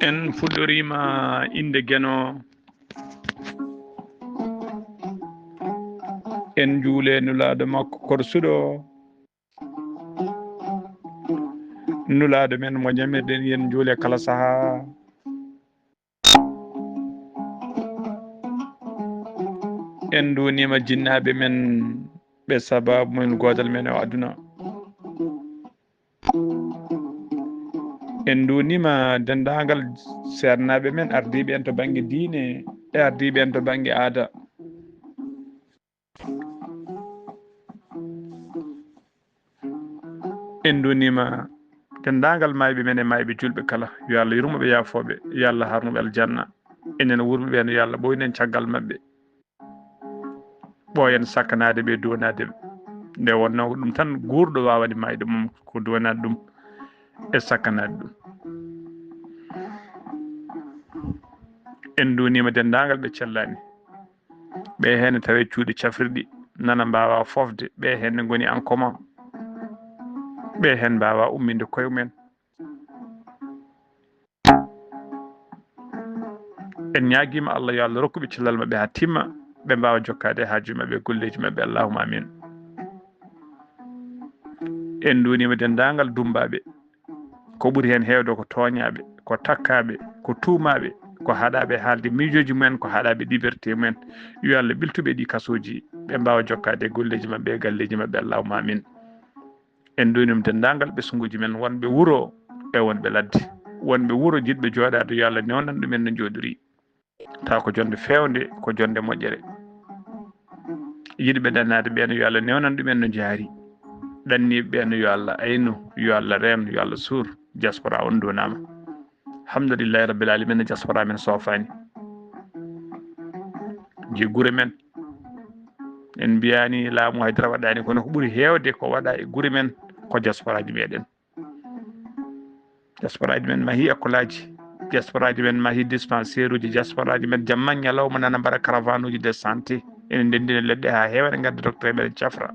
en fuɗɗorima inde Gueno en juule nulaɗo makko korsuɗo nulaɗo men mo ñamirɗen yen juule kala saaha en dunima jinnaɓe men ɓe sababu men godal men o aduna en dunima dendagal sernaɓe men ardiɓe en to banggue diine e ardiɓe en to banggue aada en dunima dendagal mayɓe men e mayɓe julɓe kala yo Allah yurmoɓe yafoɓe yo Allah harnuɓe aljanna enen wurmoɓe hen yo Allah ɓoynen caggal mabɓe ɓoyen sakkanade ɓe duwanade nde wonno ɗum tan gurɗo wawani mayde mum ko duwanade ɗum e sakkanade ɗum en dunima dendagal ɓe cellani ɓe hen tawe cuuɗi cafrirɗi nana mbawa fofde ɓe hen goni en commun ɓe hen mbawa umminde koye mumen en ñaguima Allah yo Allah rokkuɓe cellal mabɓe ha timma ɓe mbawa jokkade e hajuji mabɓe golleji mabɓe allahumma amin en dunima dendagal dumbaɓe ko ɓuuri hen hewde ko toñaɓe ko takkaɓe ko tuumaɓe ko haɗaɓe haalde miijoji mumen ko haɗaɓe liberté mumen yo Allah ɓiltuɓe ɗi kasoji ɓe mbawa jokkade e golleji mabɓe e galleji mabɓe allahumma amin en dunima dendagal ɓesguji men wonɓe wuuro e wonɓe ladde wonɓe wuuro jiɗɓe joɗade yo Allah newnan ɗumen no joɗiri taw ko jonde fewde ko jonde moƴƴere yiɗɓe ɗannade ɓen yo Allah newnan ɗumen no jaari ɗanniɓe ɓen yo Allah aynu yo Allah reen yo Allah suur diaspora on donama alhamdulillahi rabbil alamin diaspora men sofani je guure men en mbiyani laamu haydara waɗani kono ko ɓuuri hewde ko waɗa e guure men ko diaspora ji meɗen diaspora ji men mahi école aji diaspora ji men mahi dispensaire uji diaspora ji men jamma ñalawma nana mbaɗa caravane uji de santé ene ndendina leɗɗe ha heewa ne gadda docteur ɓeɗe cafra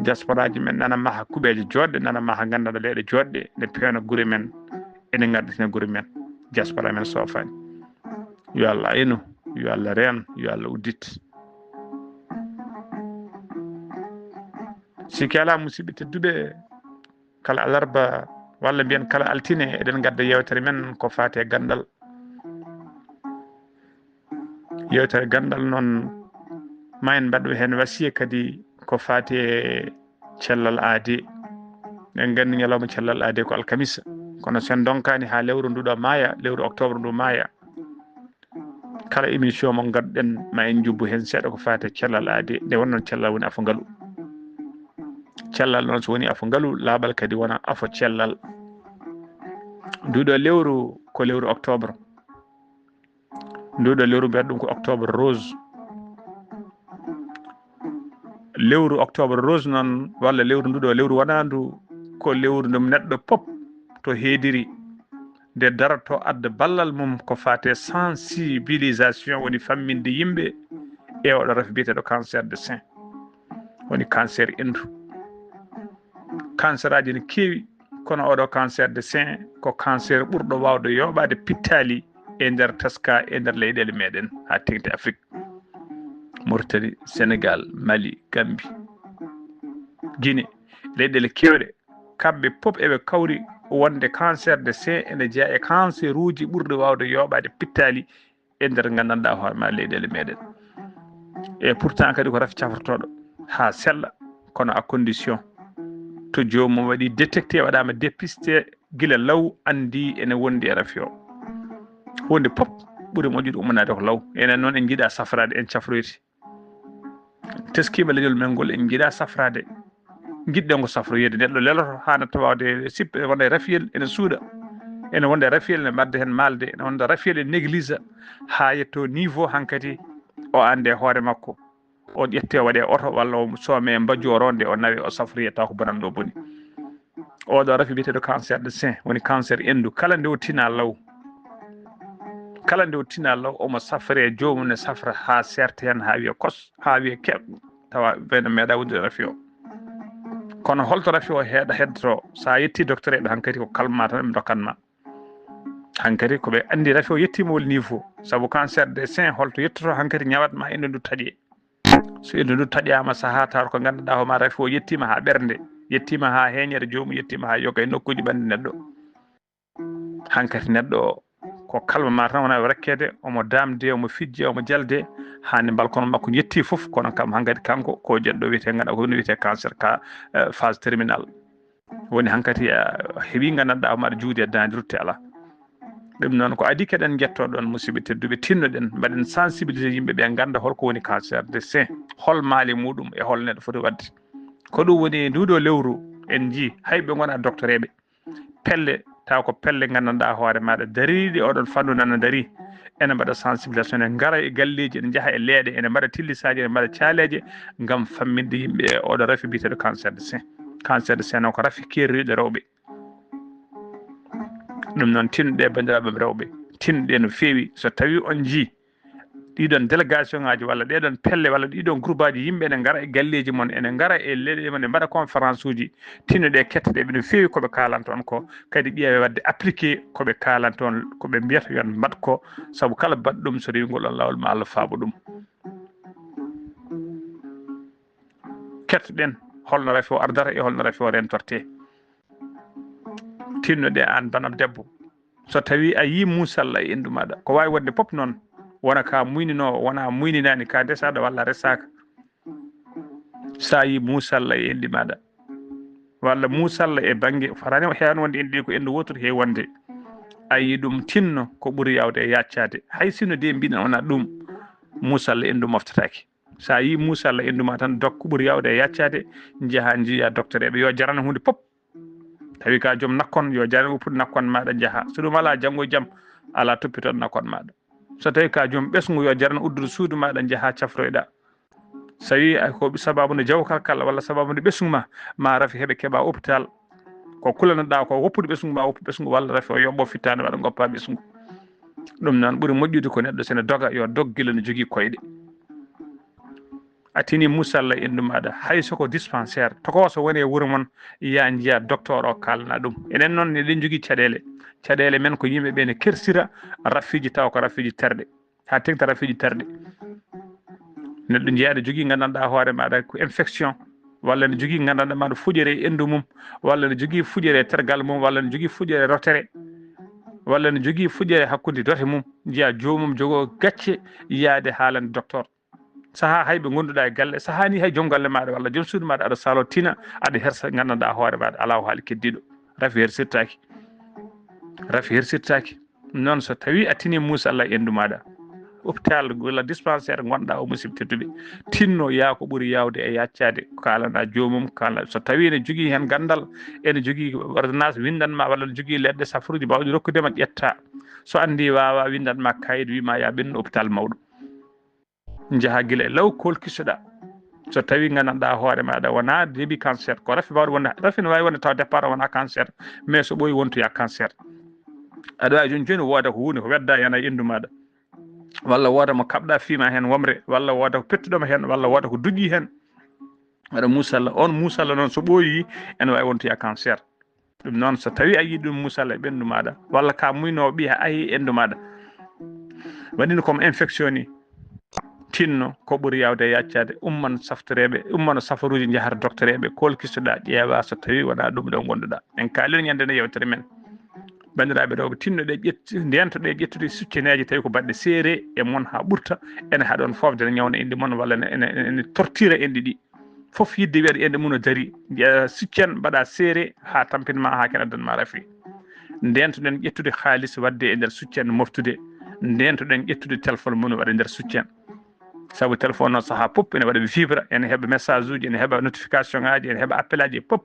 diaspora ji men nana maha kuɓeje joɗɗe nana maha gandaɗa leɗe joɗɗe nde pewna guure men ene gaddatina guure men diaspora men sofani yo Allah aynu yo Allah reen yo Allah uddit sikki ala musidɓe tedduɓe kala alarba walla mbiyen kala altine eɗen gadda yewtere men ko fate gandal yewtere gandal noon ma en mbaɗo hen wasiya kadi ko fate cellal aade en gandi ñalawma cellal aade ko alkamisa kono sen donkani ha lewru nduɗo maaya lewru octobre ndu maaya kala émission mo gadduɗen ma en jubbu hen seeɗa ko fate cellal aade nde wonnon cellal woni afo ngaalu cellal noon so woni afo ngaalu laaɓal kadi wona afo cellal nduɗo lewru ko lewru octobre nduɗo lewru mbiyata ɗum ko octobre rose lewru octobre rose noon walla lewru nduɗo lewru wonandu ko lewru ndu neɗɗo pop to heediri nde darato adda ballal mum ko fate sensibilisation woni famminde yimɓe e oɗo rafi biyeteɗo cancer de sein woni cancer endu cancer aji ne keewi kono oɗo cancer de sein ko cancer ɓurɗo wawde yoɓade pittali e nder teska e nder leyɗele meɗen ha tengti Afrique Mauritanie Sénégal Mali Gambie Guinée leyɗele kewɗe kamɓe pop eɓe kawri wonde cancer de sein ene jeeya e cancer uji ɓurɗo wawde yoɓade pittali e nder gandanɗa hoorema leyɗele meɗen e pourtant kadi ko rafi cafrotoɗo ha sella kono à condition to jomum waɗi détecté waɗama dépisté guila law andi ene wondi e rafi o hunde pop ɓuuri moƴƴude ummanade ko law enen noon en jiiɗa safrade en cafroyti teskiɓe leñol men ngol en jiiɗa safrade jiɗɗen ko safroyede neɗɗo leloto hannata wawde sippe wonda e rafiyel ene suuɗa ene wonda e rafiyel ne mbadda hen malde ene wonda rafiyel e néglige ha yetto niveau hankkadi o ande hoore makko o ƴette waɗe oto walla o soome e mbajju o ronde o nawe o safroye taw ko bonanɗo boni oɗo rafi biyeteɗo cancer de sein woni cancer endu kala nde o tina law kala nde o tina law omo safre jomum ne safra ha serte hen ha wiya kos ha wiya keɓ tawa wayno meeɗa wondude rafi o kono holto rafi o heeɗa heddoto sa yetti docteur eɓe hankkadi ko kalma tan ɓe dokkanma hankadi ko ɓe andi rafi o yettimol niveau sabu cancer des seins holto yettoto hankadi ñawatma inde ndu taaƴe so inde ndu taƴama saaha tawata ko ganduɗa homa rafi o yettima ha ɓernde yettima ha heñere jomum yettima ha yoga e nokkuji ɓandu neɗɗo hankkadi neɗɗo o ko kalmama tan wona rakkede omo damde omo fijje omo jalde hande balkono makko yetti foof kono kam hankkadi kanko ko jeɗɗo wiyete ganduɗa ko wiyete cancer ka phase terminal woni hankkadi heeɓi gandanɗa homo aɗa juude e dande rutte ala ɗum noon ko adi keɗen jettoɗon musidɓe tedduɓe tinnoɗen mbaɗen sensibilisé yimɓeɓe ganda holko woni cancer des seins hol maali muɗum e hol neɗɗo foti wadde ko ɗum woni nduɗo lewru en jii hayɓe gona docteur eɓe pelle taw ko pelle gandanɗa hoore maɗa dariɗe oɗon fannu nana dari ene mbaɗa sensibilisation ene gara e galleji ene jaaha e leeɗe ene mbaɗa tillisaji ene mbaɗa caaleje gam famminde yimɓe e oɗo rafi biteɗo cancer des seins noon ko rafi kerriɗo rewɓe ɗum noon tinnoɗe bandiraɓe rewɓe tinnoɗe no feewi so tawi on jii ɗiɗon délégation ngaji walla ɗeɗon pelle walla ɗiɗon groupe aji yimɓe ene gara e galleji moon ene gara e leɗe mon ene mbaɗa conférence uji tinnoɗe kettoɗeɓe no feewi koɓe kalanto on ko kadi ƴeewe wadde appliqué koɓe kalanto on koɓe mbiyata yon mbat ko saabu kala mbaɗ ɗum so rewi ngol on lawol ma Allah faabo ɗum kettoɗen holno rafi o ardata e holno rafi o rentorte tinnoɗe an banam debbo so tawi a yi musalla e endu maɗa ko wawi wonde pop noon wona ka muyninowo wona muyninani ka desaɗo walla resaka sa yi musalla e endi maɗa walla musalla e banggue fatani hewan wonde enɗi ko endu wototo heewi wonde a yi ɗum tinno ko ɓuuri yawde e yaccade hay sinno de mbiɗen wona ɗum musalla endu moftatake sa yi musalla endu ma tan dok ko ɓuuri yawde e yaccade jaaha jiiya docteur eɓe yo jarana hunde pop tawi ka joom nakkon yo jaran uppude nakkon maɗa jaaha so ɗum ala janggo e jaam ala toppitoɗo nakkon maɗa so tawi ka joom ɓesgu yo jaran uddude suudu maɗa jaaha cafroyɗa so wi ko sababude jawkal kala walla sababude ɓesgu ma rafi heeɓe keeɓa hôpital ko kulanoɗa ko woppude ɓesgu ma woppu ɓesgu walla rafi o yobbo fittade waɗa goppa ɓesgu ɗum noon ɓuuri moƴƴude ko neɗɗo sene doga yo dog guila ne jogui koyɗe a tini musalla endu maɗa hay soko dispensaire tokoso woni e wuuro moon ya jiiya docteur o kalna ɗum enen noon eɗen jogui caɗele men ko yimɓeɓe ne kersira raffiji taw ko raffiji terɗe ha tengta raffiji terɗe neɗɗo jeeyaɗo jogui gandanɗa hoore maɗa ko infection walla ne jogui gandanɗa maɗa fuƴere e endu mum walla ne jogui fuƴere e tergal mum walla ne jogui fuƴere e rotere walla ne jogui fuƴere hakkude dote mum jiiya jomum jogo gacce yaade haalande docteur saaha hayɓe gonduɗa e galle sahani hay joom galle maɗa walla joom suudu maɗa aɗa salo tina aɗa hersa gandanɗa hoore maɗa ala ko haali keddiɗo rafi hersirtaki noon so tawi a tini musalla e endu maɗa hôpital walla dispensaire gonɗa o musidɓe tedduɓe tinno yaa ko ɓuuri yawde e yaccade kalana jomum kala so tawi ne jogui hen gandal ene jogui ordonnance windanma walla ne jogui leɗɗe safruji mbawɗi rokkudema ƴetta so andi wawa windanma kayit wima ya ɓennu hôpital mawɗo jaaha guila e law kolkisoɗa so tawi gandanɗa hoore maɗa wona début cancer ko rafi mbawɗo wonde rafi ne wawi wonde taw départ o wona cancer mais so ɓooyi wontoya cancer aɗa wawi joni joni wooda ko hunde ko wedda yana e endu maɗa walla wooda mo kaɓɗa fiima hen womre walla wooda ko pettuɗoma hen walla wooda ko duƴƴi hen waɗa musalla on musalla noon so ɓooyi ene wawi wontoya cancer ɗum noon so tawi a yi ɗum musalla e ɓendu maɗa walla ka muynowo ɓiya ayi endu maɗa waɗino comme infection ni tinno ko ɓuuri yawde e yaccade umman saftoreɓe ummano safaruji jahata docteur eɓe kolkisoɗa ƴeewa so tawi wona ɗum ɗo gonduɗa en kalino ñande nde yewtere men bandiraɓe rewɓe tinnoɗe ndentoɗe ƴettude succeneji tawi ko baɗɗe seere e moon ha ɓurta ene haɗon fofde ne ñawna indi moon walla ene tortira indi ɗi foof yidde wiyeɗe inde mum no dari succen mbaɗa seere ha tampinma ha ken addanma rafi ndentoɗen ƴettude haalis wadde e nder succen moftude ndentoɗen ƴettude téléphone mum waɗa e nder succen saabu téléphone o saaha pop ene waɗa vivre ene heeɓa message uji ene heeɓa notification ngaji ene heeɓa appel aji pop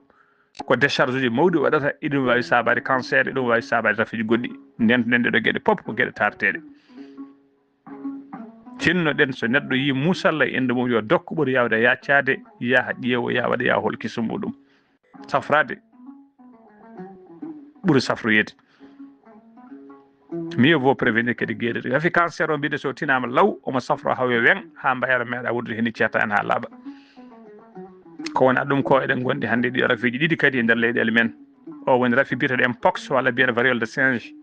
ko décharge uji mawɗi waɗata iɗum wawi sabade cancer iɗum wawi sabade rafiji goɗɗi ndentoɗen ɗeɗo gueɗe pop ko gueɗe tarteɗe tinnoɗen so neɗɗo yi musalla e inde mum yo dokko ɓuuri yawde yaccade yaha ƴeewo ya waɗa ya holkiso muɗum safrade ɓuuri safroyede mieux vaut prévenir kadi guérir rafi cancer o mbiɗe so tinama law omo safro hawe wen ha mbayara meeɗa wurdude hen ceeta en ha laaɓa ko woni ɗum ko eɗen gonɗi hannde ɗi rafiji ɗiɗi kadi e nder leyɗele men o woni rafi biteɗo mpox walla biyeɗo variole de singe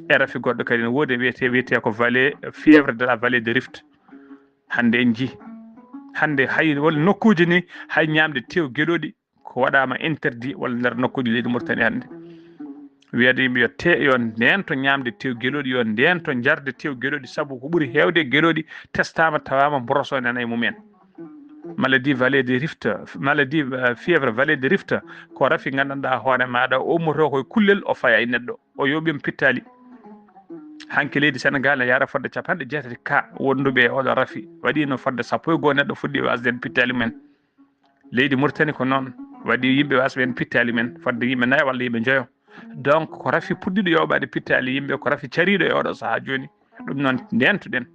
e rafi goɗɗo kadi ne woodi wiyete ko vallée fièvre de la vallée de Rift hande en ji hande hay wala nokkuji ni hay ñamde tew geɗoɗi ko waɗama interdit walla nder nokkuji leydi Mauritanie hande wiyade yimɓe yo ndento ñamde tew geɗoɗi yo ndento jarde tew geɗoɗi saabu ko ɓuuri hewde geɗoɗi testama tawama brosso nana e mumen maladie vallée de Rift maladie fièvre vallée de Rift ko rafi gandanɗa hoore maɗa o ummoto koye kullel o faya e neɗɗo o yoɓima pittali hanke leydi Sénégal ne yara fodde 60 ka wonduɓe e oɗo rafi waɗino fodde 11 neɗɗo fuɗɗi wasde en pittali men leydi Mauritanie ko noon waɗi yimɓe wasɓe en pittali men fodde yimɓe 4 walla yimɓe 5 donc ko rafi puɗɗiɗo yoɓade pittali yimɓe ko rafi cariɗo e oɗo saaha joni ɗum noon ndentuɗen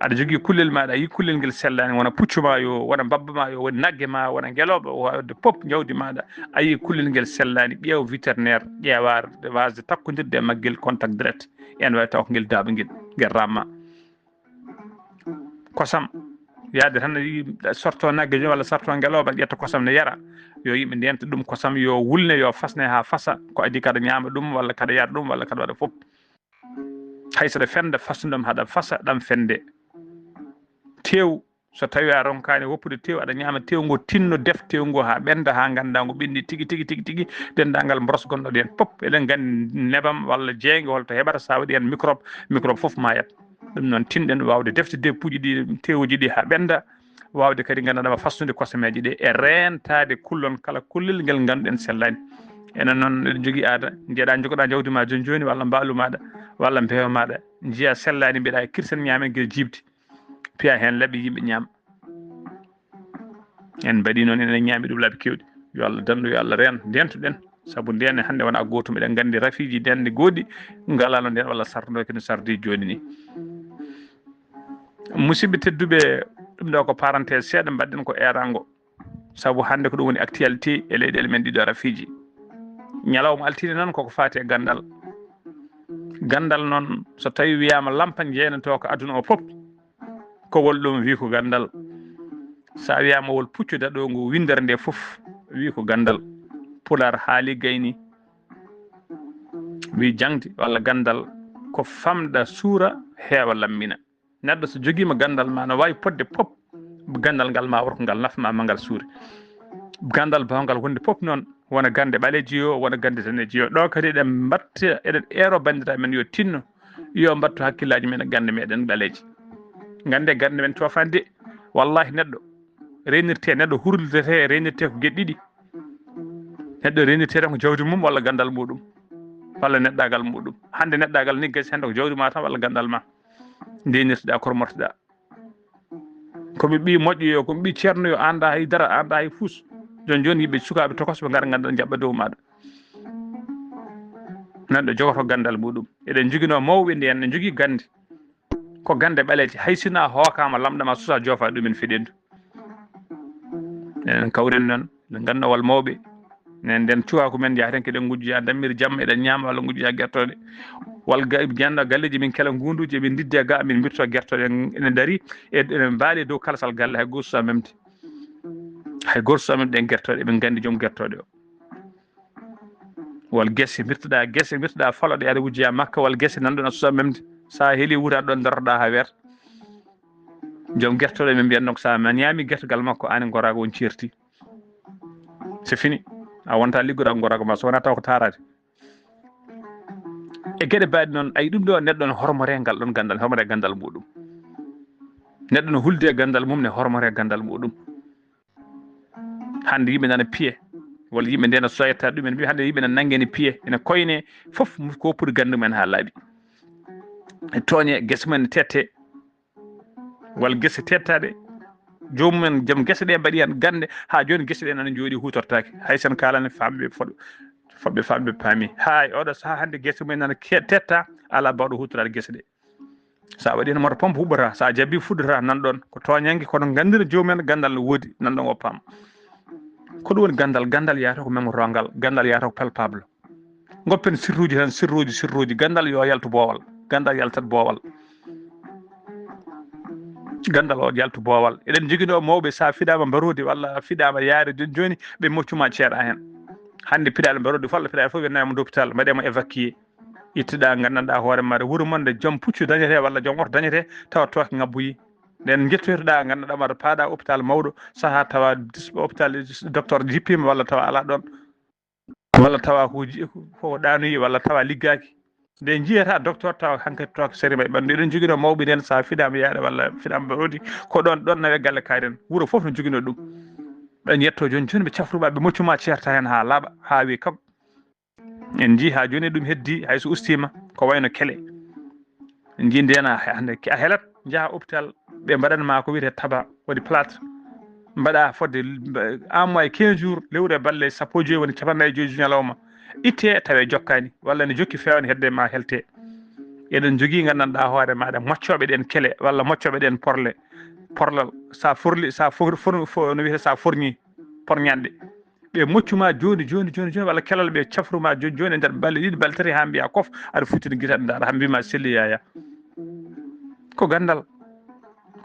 aɗa jogui kullel maɗa yi kullel ngel sellani wona puccu ma yo wona babba ma yo woni nagge ma wona ngeloɓa wawde pop jawdi maɗa ayi kullel ngel sellani ƴeew vétérinaire ƴeewar wasde takkodirde e maggel contact direct en wawi taw ko ngel daaɓa ngel ramma kosam yaade tan sorto nagge walla sorto ngeloɓa ƴetta kosam ne yara yo yimɓe ndenta ɗum kosam yo wulne yo fasne ha fasa ko adi kada ñama ɗum walla kada yara ɗum walla kada waɗa fof hay saɗa fenda fasnudam haɗa fasa ɗam fende tew so tawi a ronkani woppude tew aɗa ñama tew ngo tinno def tew ngo ha ɓenda ha ganda ngo ɓendi tigui dendagal brosse gonɗo ɗen pop eɗen gandi nebam walla jeeyge holto heɓata sa waɗi hen microbe foof mayat ɗum noon tinɗen wawde defte depuji ɗi tewuji ɗi ha ɓenda wawde kadi gandanɗama fasnude kosameji ɗi e rentade kullon kala kullel ngel ganduɗen sellani enen noon eɗen jogui aada jeeɗa jogoɗa jawdi ma joni walla mbaalu maɗa walla mbeewa maɗa jiiya sellani mbiɗa e kirsen ñamen guel jibde piya hen laaɓi yimɓe ñaama en mbaɗi noon enen ñaami ɗum laabi kewɗi yo Allah dandu yo Allah reen ndentuɗen saabu ndene hande wona gotum eɗen gandi rafiji ndende goɗɗi ngalano nden walla sartono kene sardi joni ni musidɓe tedduɓe ɗum ɗo ko parenthèse seeɗa mbaɗɗen ko erango saabu hande ko ɗum woni actualité e leyɗele men ɗiɗo rafiji ñalawma altine noon koko fati e gandal noon so tawi wiyama lampa jeynato ko aduna o pop ko wol ɗum wi ko gandal sa wiyama wol puccuɗa ɗo ngu windere nde foof wi ko gandal pular haali gayni wi jangde walla gandal ko famɗa suura heewa lammina neɗɗo so joguima gandal ma no wawi podde pop gandal ngal ma worko ngal nafma ma ngal suuri gandal bawngal wonde pop noon wona gande ɓaleji yo wona gande daneji yo ɗo kadi eɗen mbatta eɗen eero bandiraɓe men yo tinno yo mbattu hakkillaji men e gande meɗen ɓaleji gande gande men cofande wallahi neɗɗo renirte neɗɗo hurlidete renirte ko gueɗe ɗiɗi neɗɗo renirte tan ko jawdi mum walla gandal muɗum walla neɗɗagal muɗum hande neɗɗagal ni gasi hande ko jawdi ma tan walla gandal ma ndenirteɗa kormorteɗa komi ɓi moƴƴo yo komi ɓi ceerno yo anda haydara anda hay fuus joni yimɓe sukaɓe tokos ɓe gara gandal jaɓɓa dow maɗa neɗɗo jogoto gandal muɗum eɗen joguino mawɓe ndi en ne jogui gande ko gande ɓaleje hay sina hookama lamɗama susa joofa ɗumen feɗendu enen kawren noon eɗen gandowal mawɓe nen nden cukaku men jahaten keɗen gujjoya dammiri jamma eɗen ñama walla gujjoya guertoɗe walla janɗo galleji min kela gunduji eɓe didde ga min birto guertoɗe ene daari eɗen mbaali dow kalasal galle hay goto susa memde hay goto susa memde ɗen guertoɗe eɓen gandi joom guertoɗe o wal guesse birtoɗa faloɗe aɗa wujjoya makka walla guesse nanɗon a susa memde sa heeli wuura ɗon daroɗa ha weerta joom guertoɗe ɓe mbiyan donc sa ñaami guertogal makko an gorago on certi c'est fini a wonta liggoɗa gorago ma so wona taw ko tarade e gueɗe mbaɗi noon ayi ɗum ɗo neɗɗo ne hormore ngal ɗon gandal hormore gandal muɗum neɗɗo no hulde gandal mum ne hormore gandal muɗum hande yimɓe nana piye walla yimɓe ndena so yetta ɗumen mbi hande yimɓe nana nangue ene piye ene koyne foof ko woppude gandu men ha laaɓi e tooñe guese mumen tette walla guese tettaɗe jomumen joom guese ɗe mbaɗi hen gande ha joni guese ɗe nana jooɗi hutortake hay sen kalane famɓe foɓɓe famɓe paami ha oɗo saaha hande guese mumen nana tetta ala bawɗo hutorade guese ɗe sa waɗi hen moto pompe huɓɓata sa jabbi fuddata nanɗon ko toñangue kono gandira jomumen gandal no woodi nanɗon woppama ko ɗum woni gandal yata ko mémorongal gandal yata ko palpable goppen sirruji tan sirruji gandal yo yaltu boowal gandal yaltat boowal gandal o yaltu boowal eɗen joguino mawɓe sa fiɗama mbarodi walla fiɗama yaare joni ɓe moccuma ceeɗa hen hande piɗaɗo mbarodi folla piɗaɗo fof ɓe nawima d'hôpital mbaɗema évacué ittuɗa gandanɗa hoore maɗa wuuro monde joom puccu dañete walla joom oto dañete tawa tooke ngabboyi nden jettoytoɗa gandanɗa maɗa paaɗa hôpital mawɗo saaha tawa hôpital docteur jippima walla tawa ala ɗon walla tawa ko ɗanoyi walla tawa liggaki nde jiyata docteur tawa hankkadi tooke sérima e ɓandu eɗen joguino mawɓe nden sa fiɗama yaade walla fiɗama ɓe ko ɗon nawe galle kayren wuuro foof no joguino ɗum ɓen yetto joni ɓe cafruɓa ɓe moccuma ceerta hen ha laaɓa ha wi kam en jii ha joni ɗum heddi hayso ustima ko wayno kele en jii ndena hande a heelat jaaha hôpital ɓe mbaɗanma ko wiyete taba waɗi plâtre mbaɗa fodde un mois et 15 jours lewru e balɗe sappo e joyyi woni capannayyi e joyyi ñalawma itte tawe jokkani walla ne jokki fewne hedde ma helte eɗen jogui gandanɗa hoore maɗa moccoɓe ɗen kele walla moccoɓe ɗen porlal sa forli no wiyete sa forñi porñanɗe ɓe moccuma joni walla kelal ɓe cafruma joni e nder balɗe ɗiɗi balɗe tati ha mbiya kof aɗa futtini guitaɗe daɗa ha mbima selli yaya ko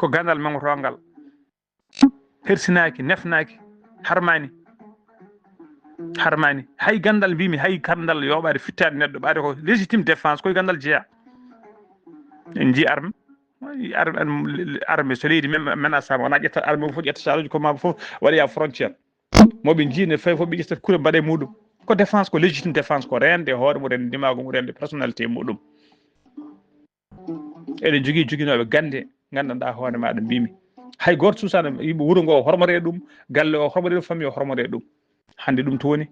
gandal memotogal hersinaki nefnaki harmani hay gandal mbimi hay gandal yoɓade fittade neɗɗo ɓaade ko légitime défense koye gandal jeeya en jii armé so leydi menasama wona ƴetta armé fof ƴetta saluji ko maba fof waɗoya frontiére moɓe jiine fayi fof ɓe ƴettata kuure mbaɗe muɗum ko défense ko légitime défense ko rende hoore mum rende ndimago mum rende personnalité muɗum eɗen joguinoɓe gande gandanɗa hoore maɗa mbimi hay goto susano yimɓe wuuro ngo hormore ɗum galle o hormore ɗum famille o hormore ɗum hande ɗum to woni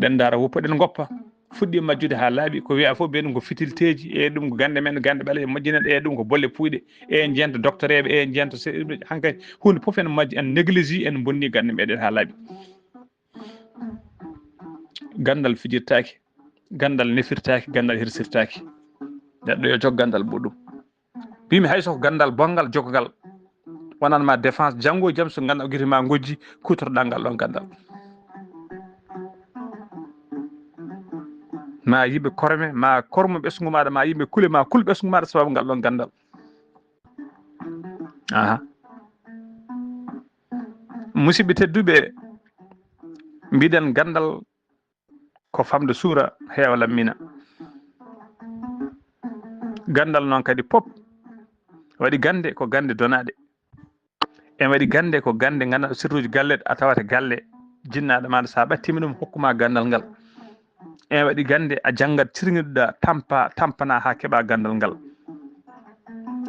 ɗen daara woppa ɗen goppa fuɗɗi majjude ha laaɓi ko wiya fof ɓe ɗum ko fitilteji e ɗum ko gande men gande ɓaleje majjinen e ɗum ko bolle puyɗe e jenta docteur eɓe e jenta hankkadi hunde foof en majji en néglige en bonni gande meɗen ha laaɓi gandal fijirtaki gandal nefirtaki gandal hirsirtaki neɗɗo yo jog gandal muɗum mbimi hayso ko gandal bongal jogogal wonanma défense janggo e jaam so ganduɗa guitima gojji kutorɗa ngal ɗon gandal ma yimɓe korme ma kormo ɓesgu maɗa ma yimɓe kuule ma kuul ɓesgu maɗa sababu ngal ɗon gandal aha musidɓe tedduɓe mbiɗen gandal ko famde suura heewa lammina gandal noon kadi pop waɗi gande ko gande donaɗe en waɗi gande ko gande ganduɗa sirruji galle a tawata galle jinnaɗo maɗa sa ɓattima ɗum hokkuma gandal ngal en waɗi gande a janggat cirñiɗoɗa tampana ha keeɓa gandal ngal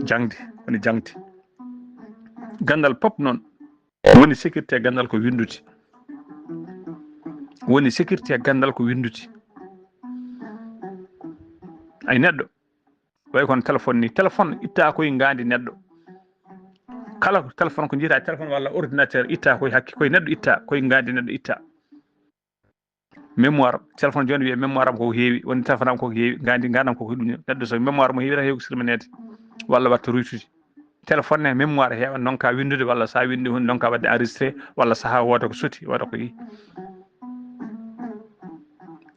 jangde woni jangde gandal pop noon woni sécurité gandal ko windude woni sécurité gandal ko windude ay neɗɗo way kono téléphone ni téléphone itta koye ngandi neɗɗo kala ko téléphone ko jiita téléphone walla ordinateur itta koye hakke koye neɗɗo itta koye ngandi neɗɗo itta mémoire téléphone joni wiye mémoire am koko heewi woni téléphone am koko heewi gandam koko ɗum neɗɗo so mémoire mo heewi tan heewi ko sirmanede walla watta ruytude téléphone ne mémoire heewa donka windude walla sa windi hunde donka wadde enregistré walla saaha woda ko soti waɗa ko yi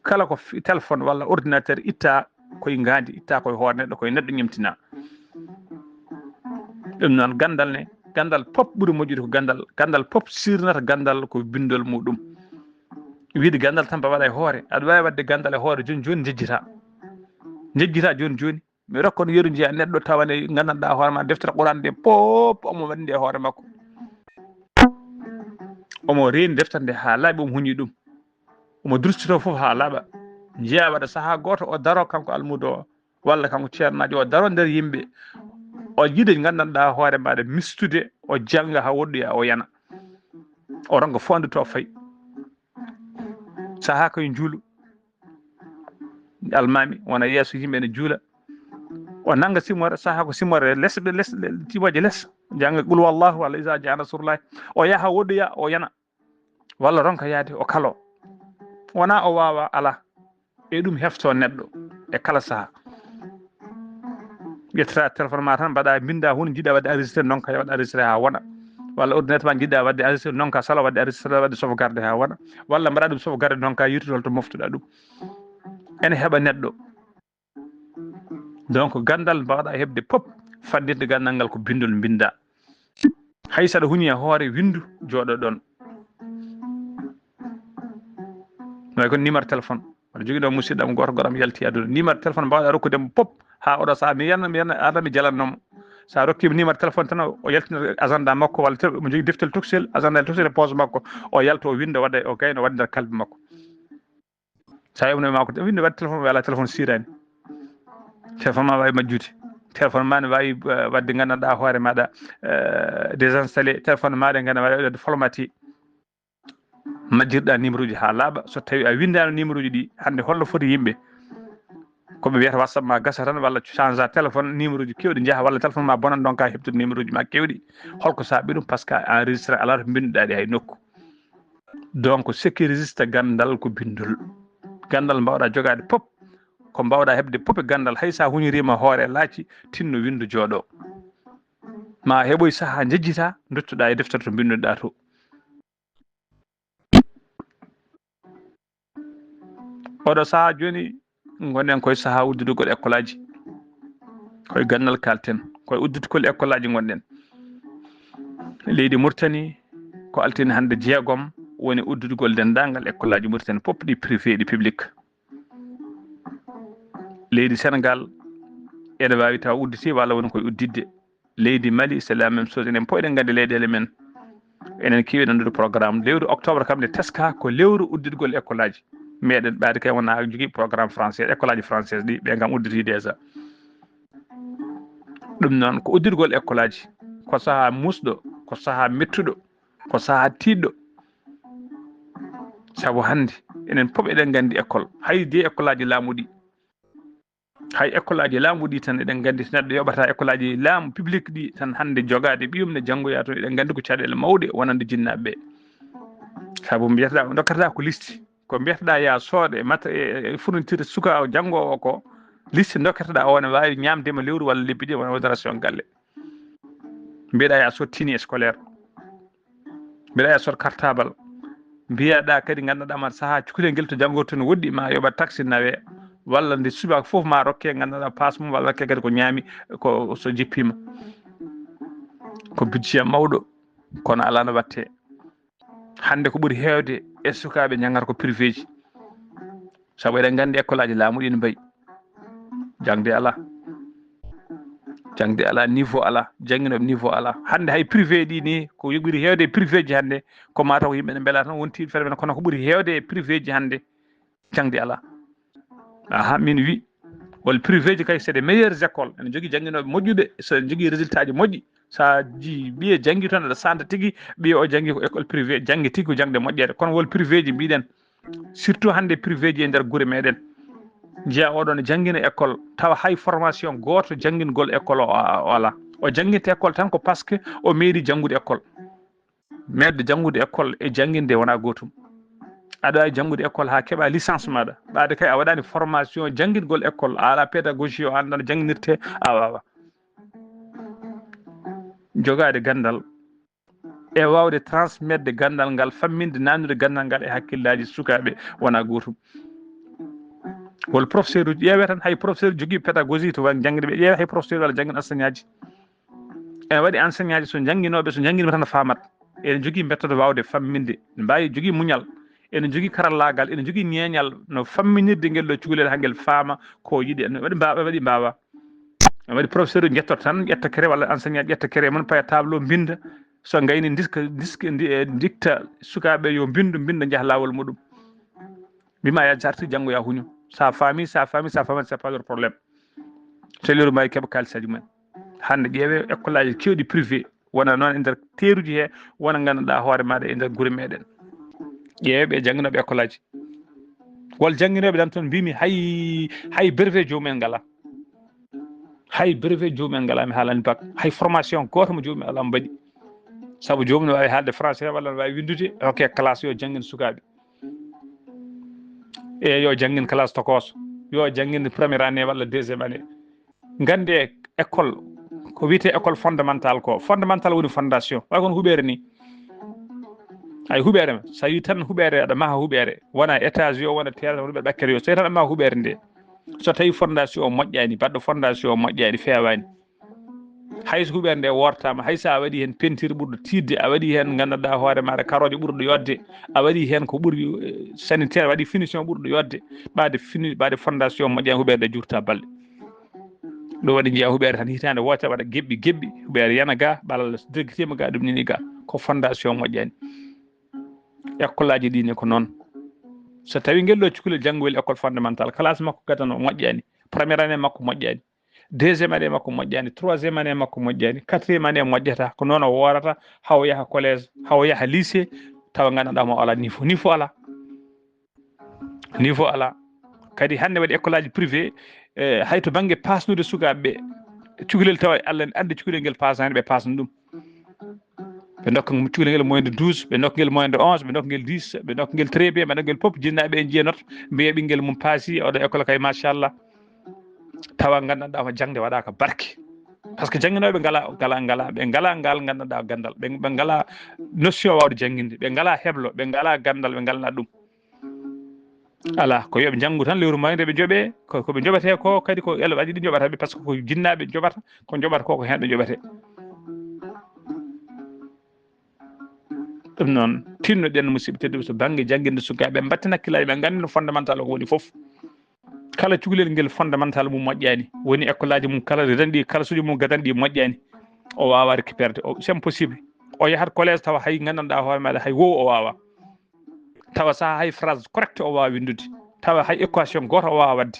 kala ko téléphone walla ordinateur itta koye ngandi itta koye hoore neɗɗo koye neɗɗo ñemtina ɗum noon gandal pop ɓuuri moƴƴude ko gandal pop sirnata gandal ko bindol muɗum wiide gandal tan ba waɗa e hoore aɗa wawi wadde gandal e hoore joni jejjita joni mi rokka no yeru jiya neɗɗo tawane gandanɗa hoore ma deftere Qur'an nde pop omo waɗi nde e hoore makko omo reeni deftere nde ha laaɓi omo huñi ɗum omo drustito foof ha laaɓa jeeya waɗa saaha goto o daro kanko almudo o walla kanko ceernajo o daro nder yimɓe o yiide gandanɗa hoore maɗa mistude o jangga ha woɗɗoya o yana o ronka fonduto fayi saaha koye juulu almami wona yeeso yimɓe ne juula o nanga simore saaha ko simore less timoje less jangga qul wallahu walla isa ja nasrullahi o yaaha woɗɗoya o yana walla ronka yaade o kalo wona o wawa ala e ɗum hefto neɗɗo e kala saaha ƴettata téléphone ma tan mbaɗa binda hunde jiiɗa wadde enregistré donka waɗa enregistré ha wona walla ordinateur ma jiɗɗa wadde enregistré donka sala wadde enregistré wadde sauvegarde ha wona walla mbaɗa ɗum sauvegarde donka yirtitol to moftuɗa ɗum ene heeɓa neɗɗo donc gandal mbawɗa heɓde pop fandinde gandal ngal ko bindol binda hay saɗa huñi e hoore windu jooɗo ɗon way ko numéro téléphone mbiɗa jogui ɗo musidɗam goto goɗam yalti aduna numéro téléphone mbawɗa rokkudemo pop ha oɗo saaha mi yana adami jalannomo sa rokkima numéro téléphone tan o yaltina agenda makko walla mo jogui deftel tuxel agenda tuxel e poche makko o yalta o winda wadda o gayna wadde nder kalbe makko sa yewnoyma ko winde wadde téléphone wala téléphone sirani téléphone ma wawi majjude téléphone ma ne wawi wadde gandanɗa hoore maɗa désinstallé téléphone maɗa gandanɗa wawi wadde formaté majjirɗa numéro uji ha laaɓa so tawi a windano numéro uji ɗi hande holno foti yimɓe koɓe wiyata whatsapp ma gasa tan walla change a téléphone numéro uji kewɗi jaaha walla téléphone ma bonan donc ka heɓtude numéro uji ma kewɗi holko saabi ɗum par ce que a enregistré ala to binduɗa ɗi hay nokku donc sécurisiste gandal ko bindol gandal mbawɗa jogade pop ko mbawɗa hebde pop e gandal hay sa huñirima hoore laaci tinno windu jooɗo ma heɓoy saaha jejjita duttoɗa e deftere to binduɗa to oɗo saaha joni gonen koye saaha uddudugol école aji koye gandal kalten koye uddudugol école aji gonɗen leydi Mauritanie ko altini hande jeegom woni uddudugol dendagal école aji Mauritanie pop ɗi privé ɗi public leydi Sénégal ene wawi taw udditi walla woni koye uddidde leydi Mali c'est la même chose enen po eɗen gandi leyɗele men enen kewi nandude programme lewru octobre kam nde teska ko lewru uddidgol école aji meɗen ɓaade kay wona jogui programme français école aji française ɗi ɓe kam udditi déjà ɗum noon ko uddirgol école aji ko saaha musɗo ko saaha mettuɗo ko saaha tiɗɗo saabu hande enen poof eɗen gandi école hay de école aji laamuɗi hay école aji laamuɗi tan eɗen gandi so neɗɗo yoɓata école aji laamu public ɗi tan hande jogade ɓiyum ne janggoya toon eɗen gandi ko caɗele mawɗe wonande jinnaɓeɓe saabu mbiyataɗa dokkata ko liste ko mbiyataɗa ya sooɗe mata e fourniture suka janggowo ko liste dokkataɗa o ne wawi ñamdema lewru walla lebbi ɗi wona modération galle mbiyeɗa ya sot tini scolaire mbiyeɗa ya sot cartable mbiyaɗa kadi ganduɗama saaha cukalel guel to janggorto ne woɗɗi ma yoɓat taxi nawe walla nde subaka foof ma rokke ganduɗa passe mum walla rokke kadi ko ñaami ko so jippima ko budget mawɗo kono ala no watte hande ko ɓuuri hewde e sukaɓe jangata ko privé ji saabu eɗen gandi école aji laamuɗi ne mbayi jangde ala niveau ala jangguinoɓe niveau ala hande hay privé ɗi ni ko ɓuuri hewde e privé ji hande ko mataw yimɓe ne beela tan wontiɓe feere men kono ko ɓuuri hewde e privé ji hande jangde ala aha min wi wol privé ji kay c'est des meilleures écoles ene jogui jangguinoɓe moƴƴuɓe so jogui résultat ji moƴƴi sa ji ɓiye janggi toon aɗa santa tigui ɓiye o janggi ko école privé janggi tigui ko jangde moƴƴere kono wol privé ji mbiɗen surtout hande privé ji e nder guure meɗen jeeya oɗon ne jangguina école tawa hay formation goto jangguingol école o ala o jangguinta école tan ko par ce que o meeɗi janggude école medde janggude école e jangguinde wona gotum aɗa wawi janggude école ha keeɓa licence maɗa ɓaade kay a waɗani formation jangguingol école a ala pédagogie o anda no jangguinirte a wawa jogade gandal e wawde transmettre gandal ngal famminde nannude gandal ngal e hakkillaji sukaɓe wona gotum wol professeur uji ƴeewe tan hay professeur jogui pédagogie to jangguide ɓe ƴeewe hay professeur walla jangguin enseignant aji ene waɗi enseignant aji so jangguinoɓe so jangguinima tan famat ene jogui méthode wawde famminde ne mbawi jogui muñal ene jogui karallagal ene jogui ñeñal no famminirde nguel ɗo cukalel ha nguel faama ko yiiɗi waɗi mbawa ene waɗi professeur uji jettoto tan ƴetta cré walla enseignant ƴetta cré mum paya tableau binda so gayni dicta sukaɓe yo binda jaaha lawol muɗum mbima ya jarti janggo ya huño sa faami c'est pas leur problème so leru mbawi keeɓa kalisaji mumen hande ƴeewe école aji kewɗi privé wona noon e nder teruji he wona ganduɗa hoore maɗa e nder guure meɗen ƴeewe ɓe jangguinoɓe école aji wol jangguinoɓe tan toon mbimi hay brevet jomumen ngala hay brevet jomumen ngala mi haalani bac hay formation goto mo joomum ala mo mbaɗi saabu jomum ne wawi haalde français walla ne wawi windude hokke classe yo jangguin sukaɓe e yo jangguin classe tokoso yo jangguin premiére année walla deuxiéme année gande école ko wiyete école fondamental ko fondamental woni fondation way kono huuɓere ni ay huuɓere ma so yi tan huuɓere aɗa maha huuɓere wona étage o wona terre wona ɓakkere yo so tawi tan aɗa maha huuɓere nde so tawi fondation o moƴƴani baɗɗo fondation o moƴƴani fewani hayso huɓere nde wortama hay sa waɗi hen peinture ɓurɗo tidde a waɗi hen gandanɗa hoore maɗa karoje ɓurɗo yodde a waɗi hen ko ɓuuri sanitaire waɗi finition ɓurɗo yodde ɓade fondation moƴƴani huɓere nde jurta balɗe ɗo waɗi jeeya huɓere tan hitande wotere waɗa geɓɓi huɓere yana ga ɓalal dirguitima ga ɗum nini ga ko fondation moƴƴani école aji ɗini ko noon so tawi guel ɗo cukalel janggoyel école fondamental classe makko gadano moƴƴani premiére année makko moƴƴani deuxiéme année makko moƴƴani troisiéme année makko moƴƴani quatriéme année moƴƴata ko noon o worata hawo yaaha collège hawo yaaha lycée tawa gandanɗa mo ala niveau ala kadi hande waɗi école aji privé hay to banggue pasnude sukaɓeɓe cukalel tawa Allah ne andi cukalel guel pasani ɓe pasna ɗum ɓe dokka cukalel guel moyenne 12 ɓe dokka guel moyenne 11 ɓe dokka guel 10 ɓe dokka guel très bien ɓe dokka guel foof jinnaɓe en jiyanot mbiya ɓinguel mum paasi oɗo école kay machallah tawa gandanɗa ko jangde waɗaka barke par ce que jangginoɓe ɓe ngala ngal gandanɗa gandal ɓe ngala notion wawde jangginde ɓe ngala heblo ɓe ngala gandal ɓe ngalna ɗum ala ko yoɓe janggu tan lewru mayde ɓe jooɓe koɓe joɓete ko kadi ko elo waɗi ɗi joɓata par ce que ko jinnaɓe joɓata ko joɓata ko hen ɓe joɓete ɗum noon tinnoɗen musidɓe tedduɓe so banggue jangguinde sukaɓe mbattin hakkillaji ɓe gandi no fondamental o ko woni foof kala cukalel nguel fondamental mum moƴƴani woni école aji mum kala redanɗi kala suuji mum gadanɗi moƴƴani o wawa récupérde c'est impossible o yahat collège tawa hay gandanɗa hoore maɗa hay wow o wawa tawa sa hay phrase correcte o wawa windude tawa hay équation goto o wawa wadde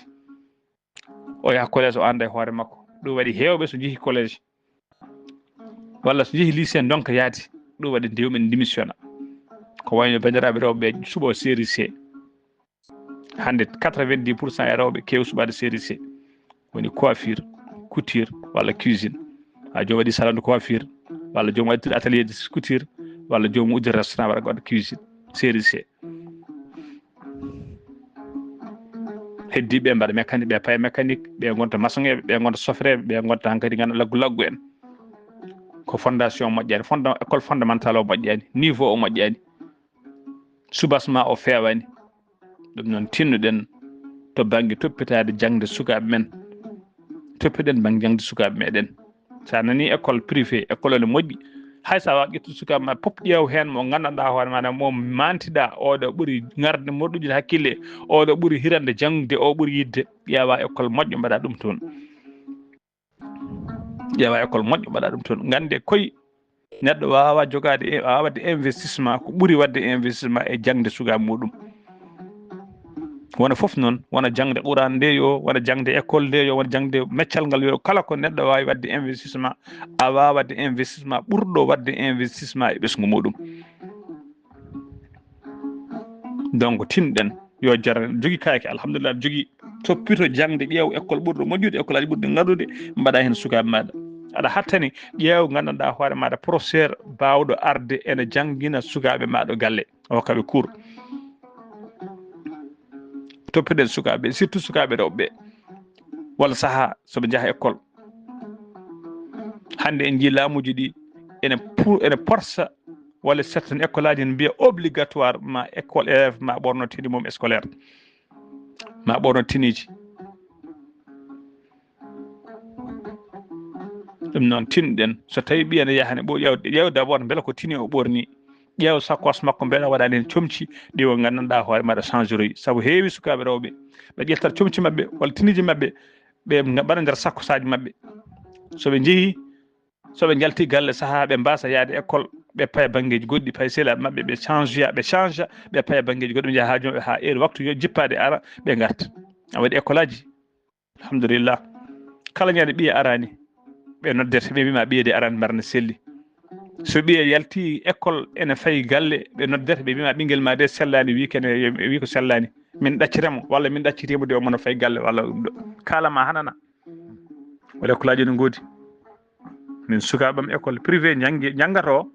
o yaha collège o anda e hoore makko ɗum waɗi hewɓe so jeehi collège walla so jeehi lycée donc yaadi ɗum waɗi dewmen démissionna ko wayno bandiraɓe rewɓe suuɓo série C hande 90% e rewɓe kew suɓade série C woni coiffure couture walla cuisine ha jomum waɗi salon de coiffure walla jomum waɗi atelier de couture walla jomum uddi restaurant waɗa cuisine série C heddiɓe mbaɗa mécanique ɓe paye mécanique ɓe gonta maçon eɓe ɓe gonta sofreɓe ɓe gonta hankkadi ganda laggu en ko fondation moƴƴani école fondamentale o moƴƴani niveau o moƴƴani soubassement o fewani ɗum noon tinnuɗen to banggue toppitade jangde sukaɓe men toppiɗen banggue jangde sukaɓe meɗen sa nani école privé école ne moƴƴi hay sa wawa ƴettude sukaɓe ma pop ƴeew hen mo gandanɗa hoore maɗa mo mantiɗa oɗo ɓuuri garde moɗuƴude hakkille oɗo ɓuuri hirande jangde o ɓuuri yidde ƴeewa école moƴƴo mbaɗa ɗum toon ƴeewa école moƴƴo mbaɗa ɗum toon gande koye neɗɗo wawa jogade wawa wadde investissement ko ɓuuri wadde investissement e jangde sukaɓe muɗum wona foof noon wona jangde qouran nde yo wona jangde école nde yo wona jangde meccal ngal yo kala ko neɗɗo wawi wadde investissement a wawa wadde investissement ɓurɗo wadde investissement e ɓesgu muɗum donc tinɗen yo jara jogui kayake alhamdulillah jogui toppito jangde ƴeew école ɓurɗo moƴƴude école aji ɓurɗi ngaɗude mbaɗa hen sukaɓe maɗa aɗa hattani ƴeew gandanɗa hoore maɗa professeur bawɗo arde ene jangguina sukaɓe maɗa galle o hokkaɓe cours toppiɗen sukaɓe surtout sukaɓe rewɓe walla saaha soɓe jaaha école hande en jii laamuji ɗi ene porsa walla certaine école aji ne mbiya obligatoire ma école élève ma ɓorno tenue mum scolaire ma ɓorno tenue ɗum noon tinɗen so tawi ɓiya ne yahane ƴeew d' abord beele ko tenue o ɓorni ƴeew sakkos makko beela waɗani hen comci ɗi o gandanɗa hoore maɗa changeroyi saabu heewi sukaɓe rewɓe ɓe ƴettat comci mabɓe walla tenue mabɓe ɓe mbaɗa nder sakkosaji mabɓe soɓe jeehi soɓe jalti galle saaha ɓe mbasa yaade école ɓe paaya banggueji goɗɗi paye sehlaɓe mabɓe ɓe change ɓe paaya banggueji goɗɗi ɓe jaaha hajumaɓe ha heure waktu yo jippade ara ɓe garta a waɗi école aji alhamdulillah kala ñande ɓiya arani ɓe noddete ɓe mbima ɓiye de arani mbarne selli so ɓiye yalti école ene fayi galle ɓe noddete ɓe mbima ɓinguel ma de sellani wi ko sellani min ɗacciremo walla min ɗaccitimo de omono fayi galle walla ɗum ɗo kalama hanana waɗa école aji no goodi min sukaɓam école privé janggata o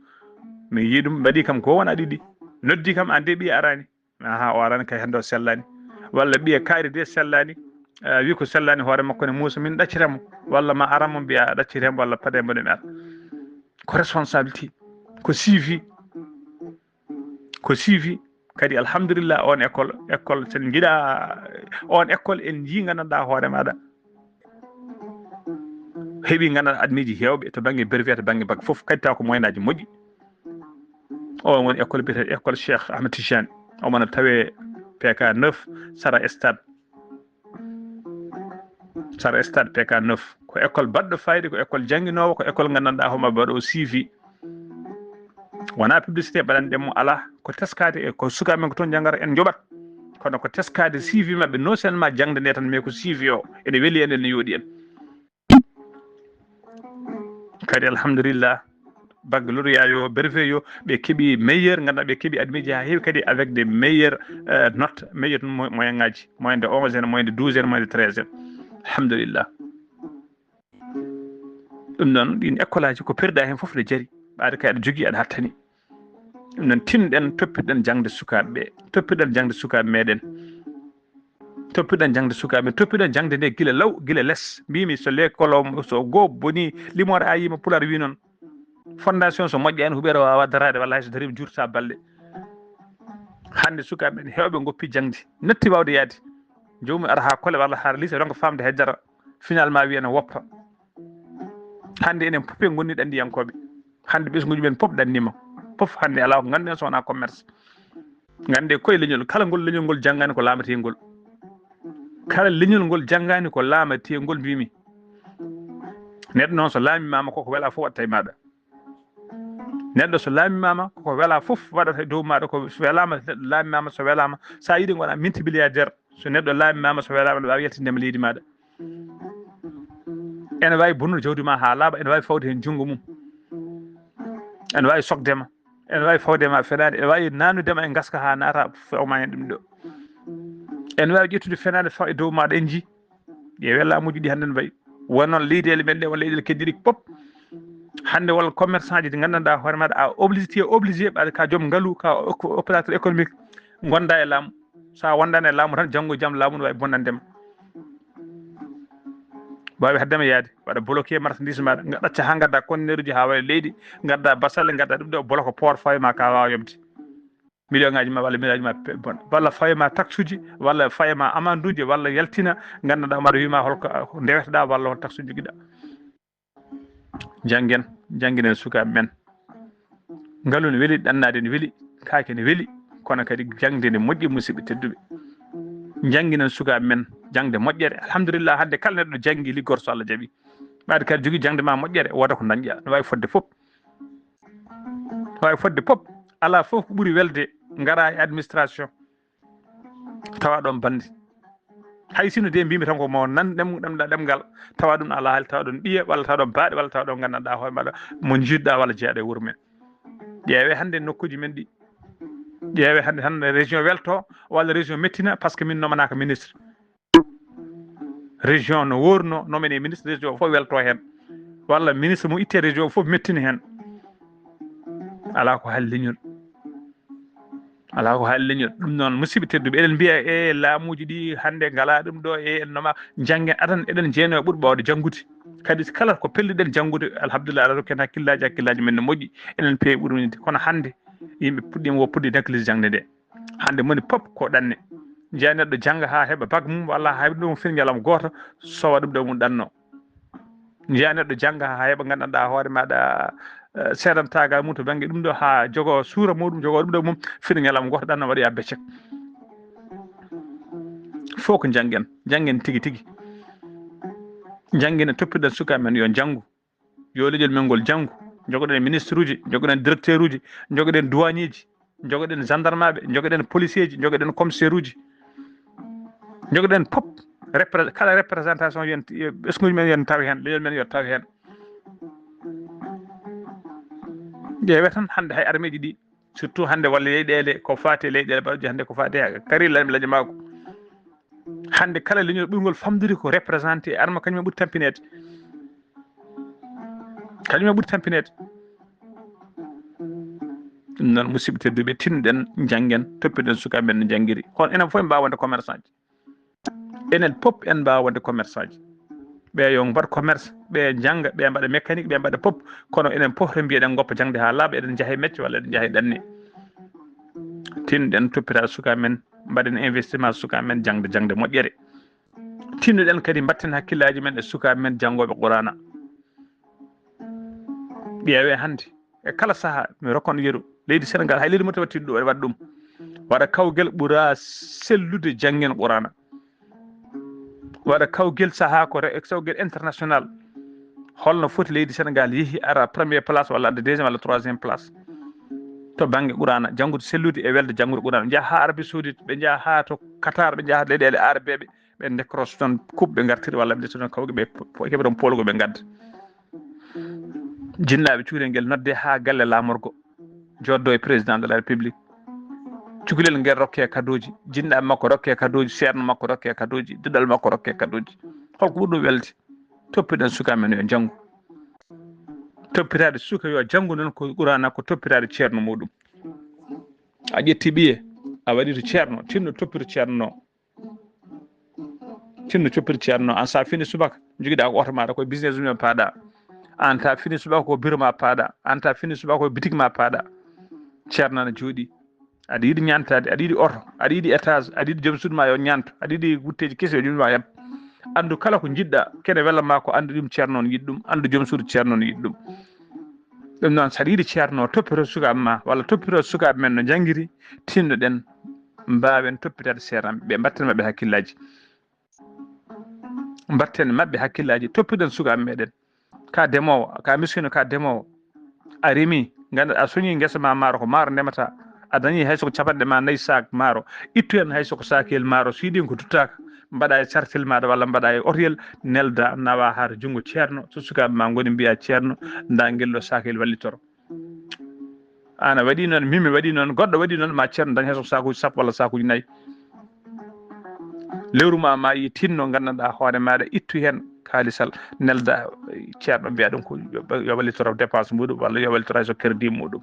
mi yii ɗum mbaɗi kam ko wona ɗiɗi noddi kam an de ɓiya arani aha o arani kay hande o sellani walla ɓiya kaari de sellani wi ko sellani hoore makko ne muusa min ɗacciremo walla ma aranmo mbiya ɗacciremo walla pademo ɗum ar ko responsabilité ko suivi kadi alhamdulillah on école sen jiiɗa on école en jii gandanɗa hoore maɗa heeɓi ganduɗa admiji hewɓe to banggue brevet to banggue bac foof kadi taw ko moyenaji moƴƴi o woni école biyete école Cheikh Ahmed Tidiane omona tawe PK 9 Sara Stade PK 9 ko école baɗɗo fayde ko école jangguinowo ko école gandanɗa homo mbaɗo suivi wona publicité mbaɗanɗemo ala ko teskade e ko sukaɓe men ko toon janggata en joɓat kono ko teskade suivi mabɓe non seulement jangde nde tan mais ko suivi o ene weeli en ene yooɗi en kadi alhamdulillah baccalauréat yo brevet yo ɓe keeɓi meilleur ganduɗa ɓe keeɓi admiji ha heewi kadi avec des meilleurs notes meilleur moyen ngaji moyen de 11 en moyen de 12 en moyen de 13 en alhamdulillah ɗum noon ɗin école aji ko perɗa hen foof ne jaari ɓaade kay aɗa jogui aɗa hattani ɗum noon tinɗen toppitoɗen jangde sukaɓeɓe toppitoɗen jangde sukaɓe meɗen toppitoɗen jangde sukaɓe men toppitoɗen jangde nde guila law guila less mbimi so l'école o so goho boni limore a yima pular wi noon fondation so moƴƴani huɓere wawa darade walla hayso darima jurta balɗe hande sukaɓe men hewɓe goppi jangde natti wawde yaade jomum ara ha kole walla ha lycée ronko famde heddara finalement wiyana woppa hande enen poof en gonniɗo andiyankoɓe hande ɓesguji men poof ɗannima poof hande ala ko ganduɗen sowona commerce gande koye leñol kala ngol leñol ngol janggani ko laametengol kala leñol ngol janggani ko laametengol mbimi neɗɗo noon so laamimama koko weela fof watta e maɗa neɗɗo so laamimama koko weela fof waɗata e dow maɗa ko welama neɗɗo laamimama so welama sa yiiɗi gona multimilliardaire so neɗɗo laamimama so welama ne wawi yaltindema leydi maɗa ene wawi bonnude jawdi ma ha laaɓa ene wawi fawde hen junggo mum ene wawi sokdema ene wawi fawdema fenade ene wawi nannudema e gaska ha naata fewma hen ɗum ɗo ene wawi ƴettude fenade fawa e dow maɗa en jii ƴeewe laamuji ɗi hande ne mbayi won noon leyɗele men ɗe won leyɗele keddiɗi pop hande walla commerçant ji ɗi gandanɗa hoore maɗa a obligé ɓaade ka joom ngaalu ka opérateur économique gonda e laamu sa wondani e laamu tan janggo e jaam laamu ne wawi bonnandema wawi haddema yaade waɗa bloqué marchandise maɗa ɗacca ha gadda conteneur uji ha waɗa leydi gadda basalle gadda ɗum ɗo bloqué port fawema ka wawa yobde million ngaji ma walla million ngaji ma bon walla fawema taxe uji walla fawema amende uji walla yaltina gandanɗa maɗa wima holko ndewetoɗa walla hol taxe uji joguiɗa jangguen sukaɓe men ngaalu ne weeli ɗannade ne weeli kaake ne weeli kono kadi jangde ne moƴƴi musidɓe tedduɓe jangginen sukaɓe men jangde moƴƴere alhamdulillah hande kala neɗɗo janggi liggorto so Allah jaaɓi ɓaade kadi jogui jangde ma moƴƴere woda ko dañƴa ne wawi fodde foof ala foof ko ɓuuri welde gara e administration tawa ɗon bande hay sino de mbimi tan ko mo nan ɗemgal tawa ɗum ala haali tawa ɗon ɓiya walla tawa ɗon baaɗe walla tawa ɗon gandanɗa hoore maɗa mo jiɗɗa walla jeeyaɗo e wuuro men ƴeewe hande nokkuji men ɗi ƴeewe hande tan région welto walla région mettina par ce que min nomanaka ministre région no worno nomen e ministre région fof welto hen walla ministre mo itte région fof mettina hen ala ko haali leñol ɗum noon musidɓe tedduɓe eɗen mbiya e laamuji ɗi hande ngala ɗum ɗo e en noma janggen atan eɗen jeeno e ɓuurɓe wawde janggude kadi kala ko pelliɗen janggude alhamdulillah aɗa rokken hakkillaji men ne moƴƴi enen peewi ɓurminide kono hande yimɓe puɗɗima woppude néglige jangde nde hande moni pop ko ɗanne jeeya neɗɗo jangga ha heeɓa bac mum walla ha heeɓa ɗum fin ñalawma goto sowa ɗum ɗo mum ɗanno jeeya neɗɗo jangga ha heeɓa gandanɗa hoore maɗa seedantagal mum to banggue ɗum ɗo ha jogo suura muɗum jogo ɗum ɗo mum fina ñalawma goto ɗanno waɗoya beccek fof ko janggen tigui jangguen toppitoɗen sukaɓe men yo janggu yo leƴol men ngol janggu jogoɗen ministre uji jogoɗen directeur uji jogoɗen douanier ji jogoɗen gendarme aɓe jogoɗen policier ji jogoɗen commissaire uji jogoɗen pop kala représentation yen ɓesguji men yen taw hen leñol men yo taw hen ƴeewe tan hande hay armeji ɗi surtout hande walla leyɗele ko fati leyɗele mbaɗuji hande ko fati kari lañi mako hande kala leñol ɓurgol famdude ko représenté e arme kañumen ɓuuri tampinede ɗum noon musidɓe tedduɓe tinɗen janggen toppiɗen sukaɓe men no janggiri kono enen fof en mbawa wonde commerçant ji enen pop en mbawa wonde commerçant ji ɓe yo mbaɗ commerce ɓe jangga ɓe mbaɗa mécanique ɓe mbaɗa pop kono enen poof to mbiyeɗen goppa jangde ha laaɓa eɗen jaaha e mecce walla eɗen jaaha e ɗanne tinɗen toppita sukaɓe men mbaɗen investissement sukaɓe men jangde moƴƴere tinnoɗen kadi mbatten hakkillaji men e sukaɓe men janggoɓe qurana ƴeewe hannde e kala sahaa mi rokkon yeru leydi Sénégal hay leydi mo tawattiɗo ɗo waɗa ɗum waɗa kawgel ɓura sellude jannguen Qur'ana waɗa kawgel sahaa ko kawgel international holno foti leydi Sénégal yeehi ara premier place walla adda deuxiéme walla troisiéme place to baŋnge Qur'ana janngude sellude e welde janngude Qur'ana njaha ha Arabie Saoudite ɓe njaha ha to Qatar ɓe njaha leyɗele arabeɓe ɓe décroche toon coupe ɓe gartiri walla ɓe desa toon kawge ɓe keɓe toon polgo ɓe gadda jinnaɓe cukalel ngel nodde ha galle lamorgo joddo e président de la république cukalel ngel rokke kadoji jinnaɓe makko rokke kadoji ceerno makko rokke kadoji duɗal makko rokke kadoji holko ɓuri ɗum welde toppiɗen suka men yo janngu toppitade suka yo janngu noon ko Qur'ana ko toppitade ceerno muɗum a ƴetti ɓiye a waɗi to ceerno tinno toppito ceerno tinno toppito ceerno an sa fini subaka joguiɗa ko oto maɗa koye business mum paaɗa an ta fini subaka ko bureau ma paaɗa an ta fini subaka ko boutique ma paaɗa ceerno ne jooɗi aɗa yiiɗi ñantade aɗa yiiɗi oto aɗa yiiɗi étage aɗa yiiɗi joom suudu ma yo ñanto aɗa yiiɗi gutteji kesi yo jomma yeb andu kala ko jiɗɗa kene welama ko andu ɗum ceerno on yiɗi ɗum andu joom suudu ceerno on yiɗi ɗum ɗum noon saɗa yiiɗi ceerno toppito sukaɓe ma walla toppito sukaɓe men no janggiri tinnoɗen mbawen toppitade seeranɓe ɓe mbatten mabɓe hakkillaji mbatten mabɓe hakkillaji toppiɗen sukaɓe meɗen ka demowo ka miskino ka demowo a reemi ganduɗa a soñi guesa ma maaro ko maaro ndemata a dañi hay soko capanɗe ma 4 sac maaro ittu hen hay soko sakel maaro so yiiɗi ko duttaka mbaɗa e sartel maɗa walla mbaɗa e otoyel nelda nawa ha to junngo ceerno so sukaɓe ma goni mbiya ceerno nda guelɗo sakel wallitoro an a waɗi noon mimi waɗi noon goɗɗo waɗi noon ma ceerno dañi hay soko sakuji sappo walla sakuji 4 lewru ma yi tinno gandanɗa hoore maɗa ittu hen kaalisal nelda ceerno mbiya ɗum ko yo wallitoro dépense muɗum walla yo wallitoro hay so crédit muɗum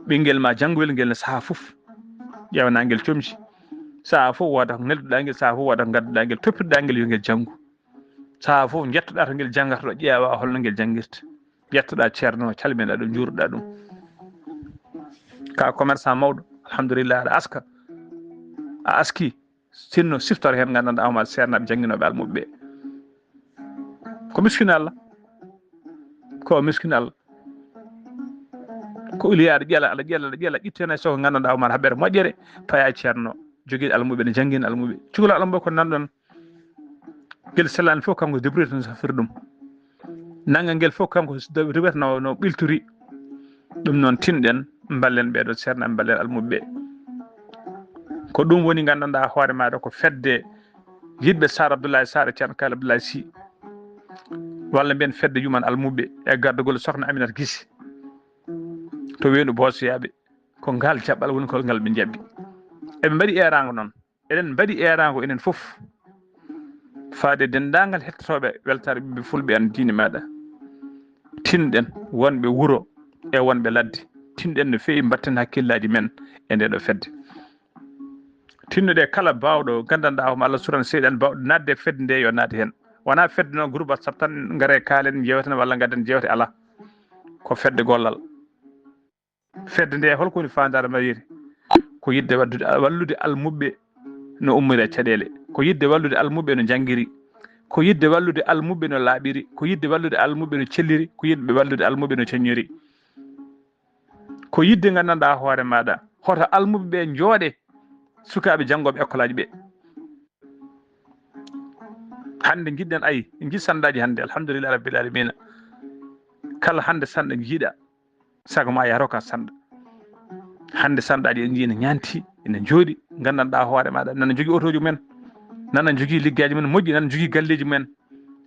ɓinguel ma janggoyel ngel ne saaha foof ƴewna guel comci saha fof woda ko nelduɗa guel saha fof woda ko gadduɗa guel toppitoɗa guel yo guel janggu saha fof jettoɗa to guel janggata ɗo ƴeewa holno guel janggirta jettoɗa ceerno calmina ɗum juuruɗa ɗum ka commerçant mawɗo alhamdulillah aɗa aska a aski sinno siftoro hen gandanɗa homaɗa sernaɓe janguinoɓe almuɓe ɓe ko miskino Allah ko miskino Allah ko uli aɗa ƴeela aɗa ƴeela ƴittu hen hay soko gandanɗa homaɗa haɓere moƴƴere paya ceerno joguiɗo almuɓe ne janguino almuɓe cukalel alambo ko nanɗon guel sellani fof kanko débrouillata no safiri ɗum naggal nguel fof kanko débrouillata no ɓiltori ɗum noon tinɗen ballen ɓeɗo ceernaɓe ballen almuɓe ɓe ko ɗum woni gandanɗa hoore maɗa ko fedde yiɗɓe Sar Abdoulaye Sar e ceerno Kal Abdoulaye Sy walla mbiyen fedde yuman almuɓe e gardugol sokhna Aminata Guissé to weeɗu Bosoyaɓe ko ngal jaɓɓal woni ko ngal ɓe jaɓɓi eɓe mbaɗi erago noon eɗen mbaɗi erago enen fof faade dendagal hettotoɓe weltare ɓiɓɓe fulɓe an diine maɗa tinɗen wonɓe wuuro e wonɓe ladde tinɗen no feewi mbatten hakkillaji men e ndeɗo fedde tinnuɗe kala bawɗo gandanɗa homo Allah suran seyɗan bawɗo nadde fedde nde yo naade hen wona fedde noon groupe WhatsApp tan gaare kaalen jewten walla gadden jewte ala ko fedde gollal fedde nde holko woni fandare mayiri ko yidde wallude almuɓe no ummiri e caɗele ko yidde wallude almuɓe no janggiri ko yidde wallude almuɓe no laaɓiri ko yidde wallude almuɓe no celliri ko yidde wallude almuɓe no coññiri ko yidde gandanɗa hoore maɗa hoto almuɓe ɓe jooɗe sukaɓe janggoɓe école aji ɓe hande jiɗɗen ayi jiɗ sandaji hande alhamdulillah rabbil alamina kala hande sanɗa jiiɗa sago ma yaaro ka sanɗa hande sanɗaji en jii ne ñanti ene jooɗi gandanɗa hoore maɗa nana jogui auto ji mumen nana jogui liggaji mumen moƴƴi nana jogui galleji mumen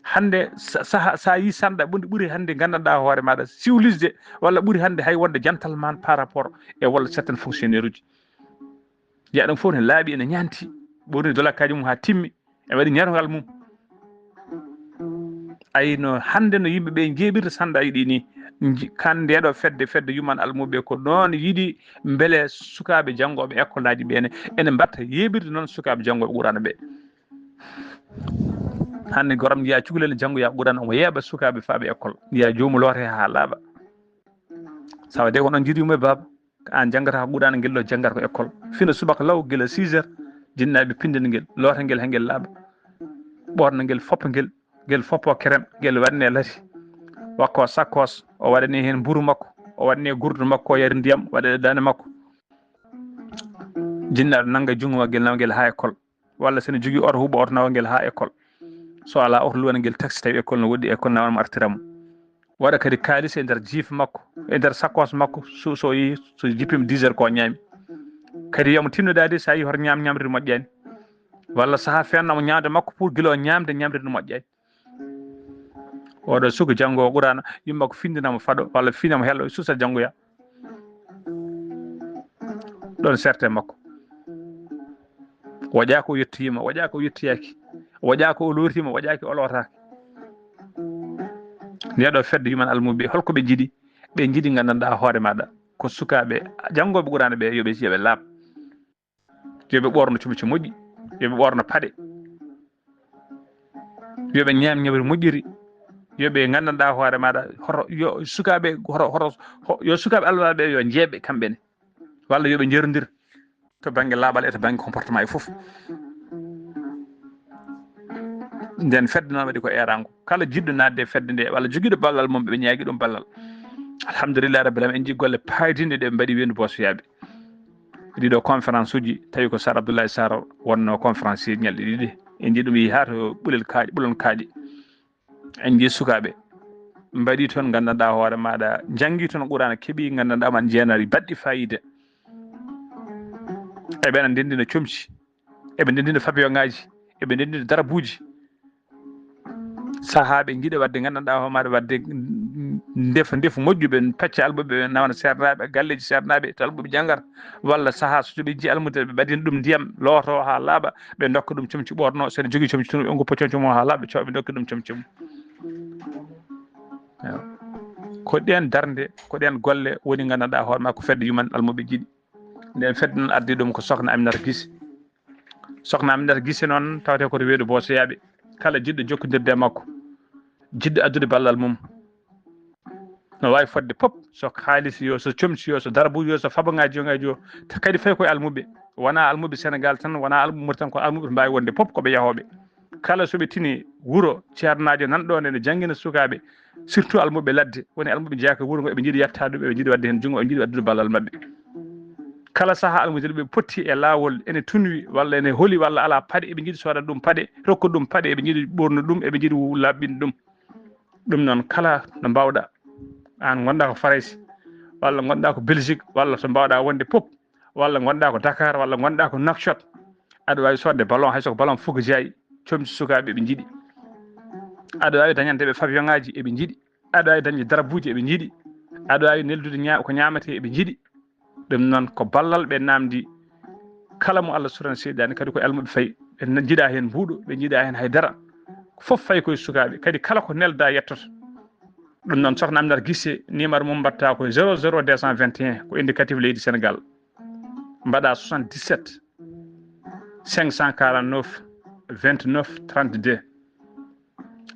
hande sa yi sanɗa ɓuuri hande gandanɗa hoore maɗa civilisde walla ɓuuri hande hay wonde jantalman par rapport e walla certaine fonctionnaire uji jiya ɗum fof ne laaɓi ene ñanti ɓorni dolakaji mum ha timmi e waɗi ñarogal mum ayno hande no yimɓeɓe jeeɓirta sanɗaji ɗi ni kan ndeɗo fedde yuman almuɓe ko noon yiiɗi beele sukaɓe janggoɓe école aji ɓene ene mbatta yeɓirde noon sukaɓe janggoɓe Qur'ana ɓe hande goram jiya cukalel janggoya Qur'ana omo yeeɓa sukaɓe faaɓe école jiya jomum loote ha laaɓa sawa de ko noon jiiɗi mumen baba an janggata ko Qur'ana guel ɗo janggata ko école fina subaka law guila 6 heures jinnaɓe pindini guel loota guel hengel laaɓa ɓorno guel foppa guel foppo kerem guel wanne lati wakko sakkos o waɗani hen mburu makko o waɗani gurdu makko o yari ndiyam waɗa dane makko jinnaɗo nanga jungo maggel nawgel ha école walla sene jogui oto huuɓo oto nawgel ha école so ala oto luwanagel taxi tawi école no woɗɗi école nawonmo artiramo waɗa kadi kalis e nder jiifa makko e nder sakkos makko so yi so jippima 10 heures ko ñaami kadi yomo tinnodade sa yi hoto ñamrede moƴƴani walla saaha fennamo ñamde makko pour guila o ñamde no moƴƴani oɗo suka janggo o ɓurano yimma ko findinamo faɗo walla finamo hello susa janggoya ɗon serte makko waƴa ko yettoyima waƴa ko yettoyaki waƴa ko o lortima waƴaki o lotaki ndeɗo fedde yuman almuɓe holko ɓe jiiɗi ɓe jiiɗi gandanɗa hoore maɗa ko sukaɓe janggoɓe qurana ɓe yoɓe laaɓ yoɓe ɓorno cuɓico moƴƴi yoɓe ɓorno paɗe yoɓe ñaam ñamri moƴƴiri yoɓe gandanɗa hoore maɗa hoto yo sukaɓe yo sukaɓe Allah ɓe yo jeeɓe kamɓene walla yoɓe jerodir to banggue laaɓal e to banggue comportement e foof nden fedde noon waɗi ko erango kala jiɗɗo nadde e fedde nde walla joguiɗo ballal mum ɓe ñaagui ɗum ballal alhamdulillah rabbil alamin en jii golle paydinde ɗe mbaɗi wendu bosoyaɓe ɗiɗo conférence uji tawi ko Sar Abdoulaye Sarr wonno conférence ji ñalɗe ɗiɗi en jii ɗum yeehi ha to ɓuulon kaaƴi en jii sukaɓe mbaɗi toon gandanɗa hoore maɗa janggui toon qurana keeɓi gandanɗa man jeenari baɗɗi fayida eɓena ndendina comci eɓe ndendina fabion ngaji eɓe ndendina darabuji sahaɓe jiiɗa wadde gandanɗa hoore maɗa wadde ndefu moƴƴuɓe pacca almuɓe ɓe nawana sernaɓe galleji sernaɓe to almuɓe janggata walla saaha so ɓe jii almude ɓe ɓadina ɗum ndiyam looto ha laaɓa ɓe dokka ɗum comci ɓorno sene jogui comci tun ɓe guppa comci mum ha laaɓa ɓe cowa ɓe dokka ɗum comci mum ko ɗen darde ko ɗen golle woni gandanɗa hoore ma ko fedde yuman almuɓe jiiɗi nden fedde noon ardi ɗum ko sokhna Aminata Guissé noon tawate koto weedu bosoyaɓe kala jiɗɗo jokkodirde e makko jiɗɗo addude ballal mum no wawi fodde pop so haalis yo so comci yo so darabuji yo so fabaŋaji o kadi fayi koye almuɓe wona almuɓe Sénégal tan wona almuɓe Mauritanie ko almuɓe to mbawi wonde pop koɓe yahoɓe kala soɓe tini wuuro ceernajo nanɗon ene janggina sukaɓe surtout almuɓe ladde woni almuɓe jeeya ko wuuro ngo eɓe jiiɗi yettade ɗum eɓe jiiɗi wadde hen junggo eɓe jiiɗi addude ballal mabɓe kala saaha almude ɓe potti e lawol ene tunwi walla ene hooli walla ala paɗe eɓe jiiɗi sodade ɗum paɗe rokkude ɗum paɗe eɓe jiiɗi ɓornu ɗum eɓe jiiɗi laɓɓinde ɗum noon kala no mbawɗa an gonɗa ko Faraysi walla gonɗa ko Belgique walla to mbawɗa wonde pop walla gonɗa ko Dakar walla gonɗa ko Nouakchott aɗa wawi sodde ballon hayso ko ballon fugga jaayi comci sukaɓe eɓe jiiɗi aɗa wawi dañanteɓe fabion ngaji eɓe jiiɗi aɗa wawi dañde darabuji eɓe jiiɗi aɗa wawi neldude ko ñamate eɓe jiiɗi ɗum noon ko ballal ɓe namdi kala mo Allah surana seydani kadi ko almuɓe fayi ɓe jiiɗa hen mbuuɗo ɓe jiiɗa hen haydara foof fayi koye sukaɓe kadi kala ko nelda yettoto ɗum noon sokhna Aminata Guissé numéro mum mbatta ko 00 221 ko indicatif leydi Sénégal mbaɗa 77 549 29 32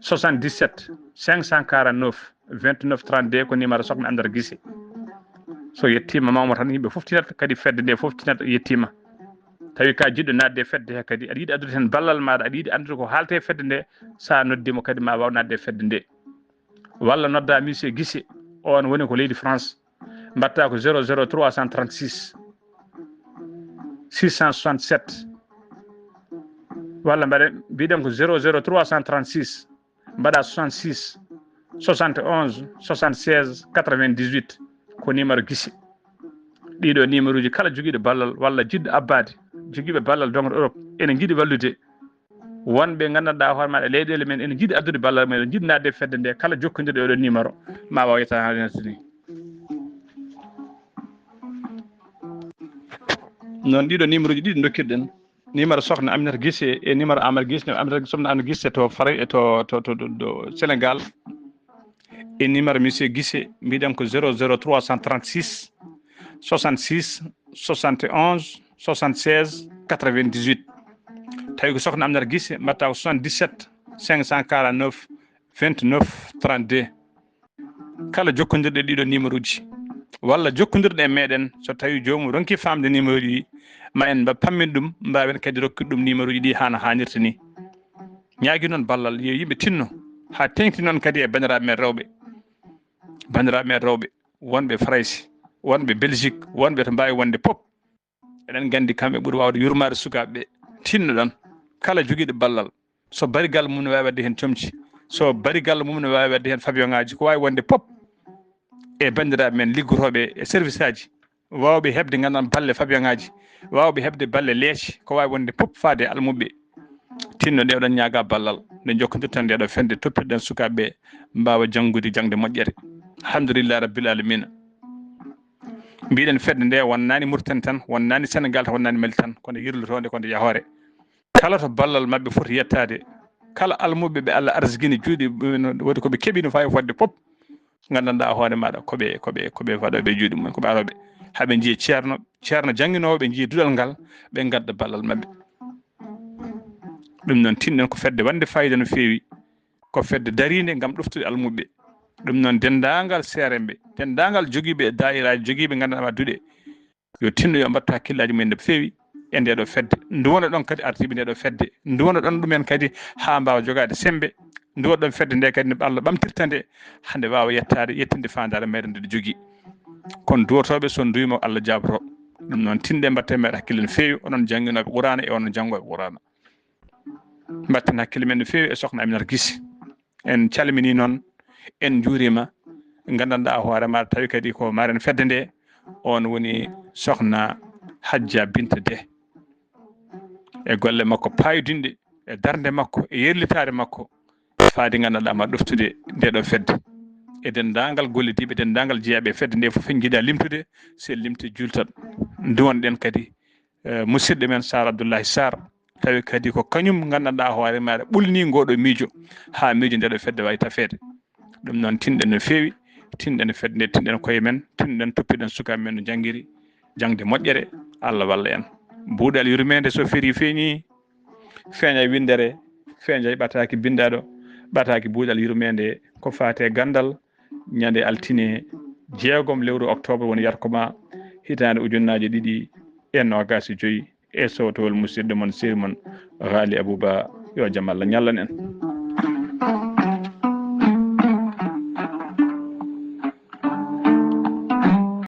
77 549 29 32 ko numéro sokhna Aminata Guissé so yettima mawmo tan yimɓe foof tinata kadi fedde nde foof tinata yettima tawi ka jiɗɗo nadde e fedde he kadi aɗa yiiɗi addude hen ballal maɗa aɗa yiiɗi andude ko haalte e fedde nde sa noddimo kadi ma waw nadde e fedde nde walla nodda monsieur Guissé on woni ko leydi France mbatta ko 00 336 667 walla mbiɗen ko 00 336 mbaɗa 66 71 76 98 ko numéro Guissé ɗiɗo numéro uji kala joguiɗo ballal walla jiɗɗo abbade joguiɓe ballal dongre Europe ene jiiɗi wallude wonɓe gandanɗa hoore maɗa leyɗele men ene jiiɗi addude ballal mumen jiiɗi nadde e fedde nde kala jokkodirɗo oɗo numéro ma waw yetta hanetini noon ɗiɗo numéro uji ɗiɗi dokkirɗen numéro sokhna Aminata Guissé e numéro Amadou Guissé sokhna Aminata Guissé to Faray to Sénégal e numéro monsieur Guissé mbiɗen ko 00 336 66 71 76 98 tawi ko sokhna Aminata Guissé mbatta ko 77 549 29 32 kala jokkodirɗe ɗiɗo numéro uji walla jokkodirɗe e meɗen so tawi jomum ronki famde numéro uji ma en pammin ɗum mbawen kadi rokkude ɗum numéro uji ɗi hano hannirta ni ñaagui noon ballal yo yimɓe tinno ha tengti noon kadi e bandiraɓe men rewɓe bandiraɓe men rewɓe wonɓe France wonɓe Belgique wonɓe to mbawi wonde pop eɗen gandi kamɓe ɓuuri wawde yurmade sukaɓeɓe tinnoɗon kala joguiɗo ballal so barigal mum ne wawi wadde hen comci so barigal mum ne wawi wadde hen fabion ngaji ko wawi wonde pop e bandiraɓe men liggotoɓe e service aji wawɓe hebde gandan balle fabion ngaji wawɓe hebde balle leece ko wawi wonde pop faade almuɓe tinno nde oɗon ñaaga ballal nde jokkodirtan ndeɗo fende toppitoɗen sukaɓeɓe mbawa janggude jangde moƴƴere alhamdulillah rabbil alamina mbiɗen fedde nde wonnani Mauritanie tan wonnani Sénégal tan wonnani Mali tan kono yirlotode konde yahore kala to ballal mabɓe foti yettade kala almuɓe ɓe Allah arsiguini juuɗe wodi koɓe keeɓi no fawi fodde pop gandanɗa hoore maɗa koɓe waɗoɓe juuɗe mumen koɓe aroɓe haaɓe jiiye ceerno jangguinowo ɓe jiiye duɗal ngal ɓe gadda ballal mabɓe ɗum noon tinɗen ko fedde wande fayida no feewi ko fedde darinde gam ɗoftude almuɓe ɗum noon dendagal seeremɓe dendagal joguiɓe dairaji joguiɓe gandanɗa duuɗe yo tinno yo mbattu hakkillaji mumen no feewi e ndeɗo fedde duwono ɗon kadi artiɓe ndeɗo fedde duwono ɗon ɗumen kadi ha mbawa jogade sembe duwono ɗon fedde nde kadi no Allah ɓamtirta nde hande wawa yettinde fandare meɗen ndeɗo jogui kono duwotoɓe so duymo Allah jaboto ɗum noon tinɗe mbatte meɗe hakkille no feewi onon jangguinoɓe Qur'ana e onon janggoɓe Qur'ana mbatten hakkille men no feewi e sokhna Aminata Guissé en calmini noon en juurima gandanɗa hoore maɗa tawi kadi ko maren fedde nde on woni sokhna Hadja Binta Dé e golle makko payodinɗe e darde makko e yerlitare makko faade gandanɗa ma ɗoftude ndeɗo fedde e dendagal gollediɓe dendagal jeeyaɓe fedde nde foof en jiiɗa limtude se limti jultat duwonɗen kadi musidɗo men Sar Abdoullahi Sarr tawi kadi ko kañum gandanɗa hoore maɗa ɓulni ngoɗo miijo ha miijo ndeɗo fedde wawi tafede ɗum noon tinɗen no feewi tinɗen fedde nde tinɗen koye men tinɗen toppiɗen sukaɓe men no janggiri jangde moƴƴere Allah walla en buuɗal yurmede so feeri feeñi feeña windere feeña ɓataki bindaɗo ɓataki buuɗal yurmede ko fate gandal ñande altine 6 lewru octobre woni yarkoma hitande ujunnaje 2025 e sowtowol musidɗo moon sehil moon Ghali Abouba yo jaam Allah ñallan en